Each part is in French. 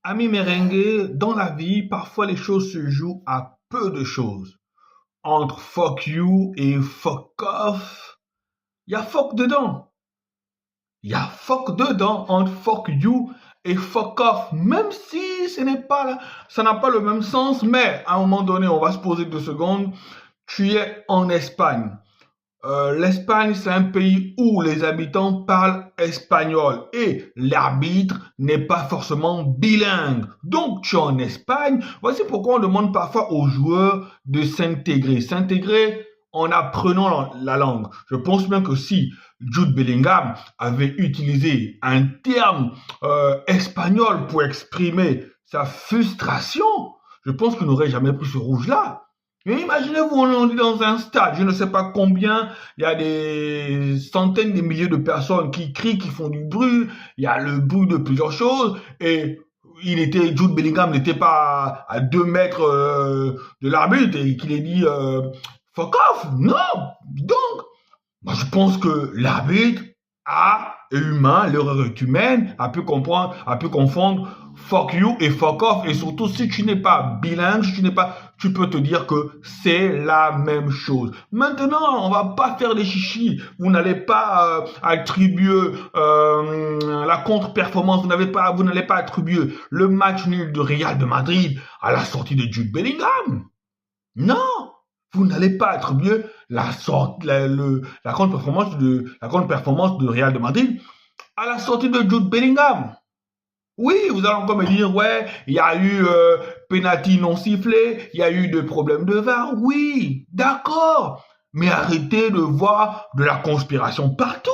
Ami merengue, dans la vie, parfois les choses se jouent à peu de choses. Entre fuck you et fuck off, il y a fuck dedans. Il y a fuck dedans entre fuck you et fuck off. Même si ça n'a pas le même sens, mais à un moment donné, on va se poser 2 secondes. Tu es en Espagne. L'Espagne, c'est un pays où les habitants parlent espagnol et l'arbitre n'est pas forcément bilingue. Donc, tu es en Espagne. Voici pourquoi on demande parfois aux joueurs de s'intégrer. S'intégrer en apprenant la langue. Je pense bien que si Jude Bellingham avait utilisé un terme espagnol pour exprimer sa frustration, je pense qu'il n'aurait jamais pris ce rouge-là. Mais imaginez-vous, on est dans un stade, je ne sais pas combien, il y a des centaines de milliers de personnes qui crient, qui font du bruit, il y a le bruit de plusieurs choses, et Jude Bellingham n'était pas à 2 mètres de l'arbitre et qu'il ait dit fuck off, non. Donc, moi je pense que l'arbitre est humain, l'erreur est humaine, a pu confondre fuck you et fuck off. Et surtout, si tu n'es pas bilingue, tu peux te dire que c'est la même chose. Maintenant, on va pas faire des chichis. Vous n'allez pas attribuer la contre-performance. Vous n'allez pas attribuer le match nul de Real de Madrid à la sortie de Jude Bellingham. Non, vous n'allez pas attribuer la contre-performance de Real de Madrid à la sortie de Jude Bellingham. Oui, vous allez encore me dire, ouais, il y a eu penalty non sifflé, il y a eu des problèmes de VAR. Oui, d'accord. Mais arrêtez de voir de la conspiration partout.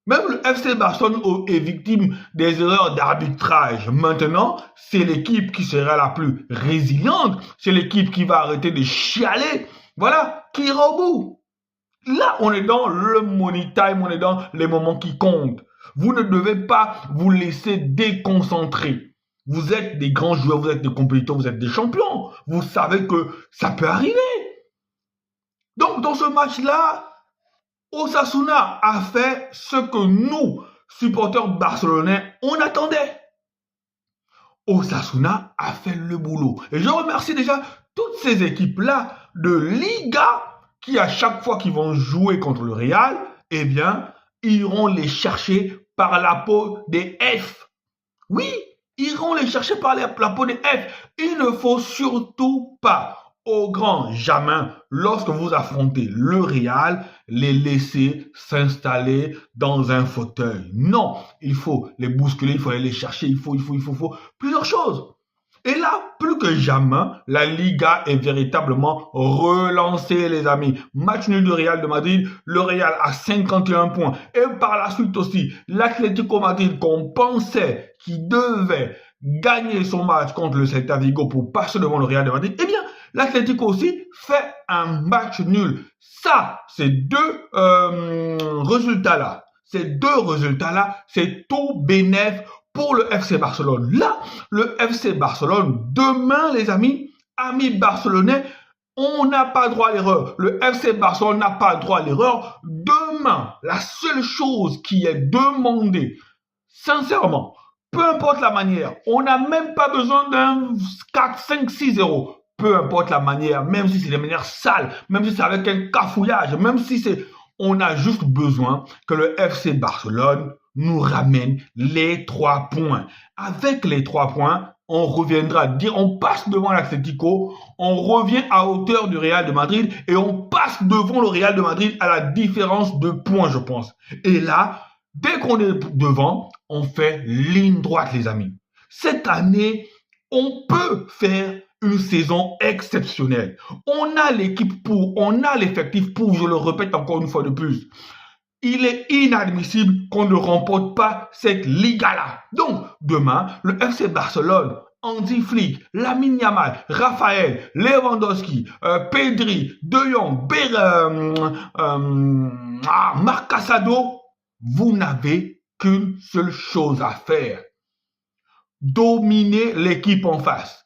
Même le FC Barcelone est victime des erreurs d'arbitrage. Maintenant, c'est l'équipe qui sera la plus résiliente. C'est l'équipe qui va arrêter de chialer. Voilà, qui ira au bout. Là, on est dans le money time, on est dans les moments qui comptent. Vous ne devez pas vous laisser déconcentrer. Vous êtes des grands joueurs, vous êtes des compétiteurs, vous êtes des champions. Vous savez que ça peut arriver. Donc, dans ce match-là, Osasuna a fait ce que nous, supporters barcelonais, on attendait. Osasuna a fait le boulot. Et je remercie déjà toutes ces équipes-là de Liga qui, à chaque fois qu'ils vont jouer contre le Real, eh bien, iront les chercher par la peau des F. Oui, iront les chercher par la peau des F. Il ne faut surtout pas, au grand jamais, lorsque vous affrontez le Real, les laisser s'installer dans un fauteuil. Non, il faut les bousculer, il faut aller les chercher, il faut plusieurs choses. Et là, plus que jamais, la Liga est véritablement relancée, les amis. Match nul du Real de Madrid, le Real a 51 points. Et par la suite aussi, l'Atlético Madrid qu'on pensait qu'il devait gagner son match contre le Celta Vigo pour passer devant le Real de Madrid, eh bien, l'Atlético aussi fait un match nul. Ça, ces deux résultats-là, c'est tout bénéf pour le FC Barcelone. Là, le FC Barcelone, demain, les amis barcelonais, on n'a pas droit à l'erreur. Le FC Barcelone n'a pas droit à l'erreur. Demain, la seule chose qui est demandée, sincèrement, peu importe la manière, on n'a même pas besoin d'un 4, 5, 6-0. Peu importe la manière, même si c'est de manière sale, même si c'est avec un cafouillage, même si c'est... On a juste besoin que le FC Barcelone nous ramène les 3 points. Avec les 3 points, on reviendra dire, on passe devant l'Atlético, on revient à hauteur du Real de Madrid et on passe devant le Real de Madrid à la différence de points, je pense. Et là, dès qu'on est devant, on fait ligne droite, les amis. Cette année, on peut faire une saison exceptionnelle. On a l'équipe pour, on a l'effectif pour, je le répète encore une fois de plus. Il est inadmissible qu'on ne remporte pas cette Liga-là. Donc, demain, le FC Barcelone, Hansi Flick, Lamine Yamal, Raphaël, Lewandowski, Pedri, De Jong, Marc Casado, vous n'avez qu'une seule chose à faire. Dominer l'équipe en face.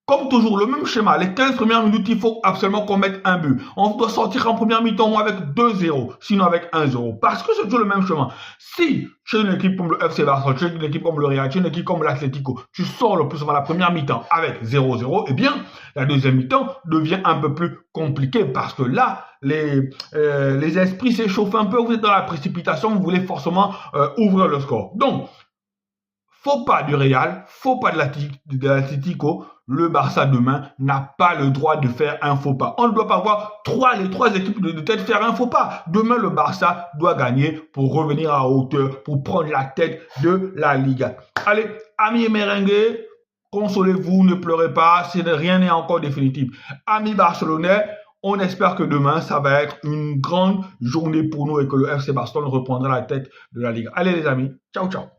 Comme toujours, le même schéma. Les 15 premières minutes, il faut absolument qu'on mette un but. On doit sortir en première mi-temps avec 2-0, sinon avec 1-0. Parce que c'est toujours le même chemin. Si chez une équipe comme le FC Barcelone, chez une équipe comme le Real, chez une équipe comme l'Atlético, tu sors le plus souvent la première mi-temps avec 0-0, eh bien, la deuxième mi-temps devient un peu plus compliquée parce que là, les esprits s'échauffent un peu, vous êtes dans la précipitation, vous voulez forcément ouvrir le score. Donc, faux pas du Real, faux pas de l'Atlético, le Barça demain n'a pas le droit de faire un faux pas. On ne doit pas voir les trois équipes de tête faire un faux pas. Demain, le Barça doit gagner pour revenir à hauteur, pour prendre la tête de la Liga. Allez, amis merengues, consolez-vous, ne pleurez pas, rien n'est encore définitif. Amis barcelonais, on espère que demain, ça va être une grande journée pour nous et que le FC Barcelone reprendra la tête de la Liga. Allez les amis, ciao ciao.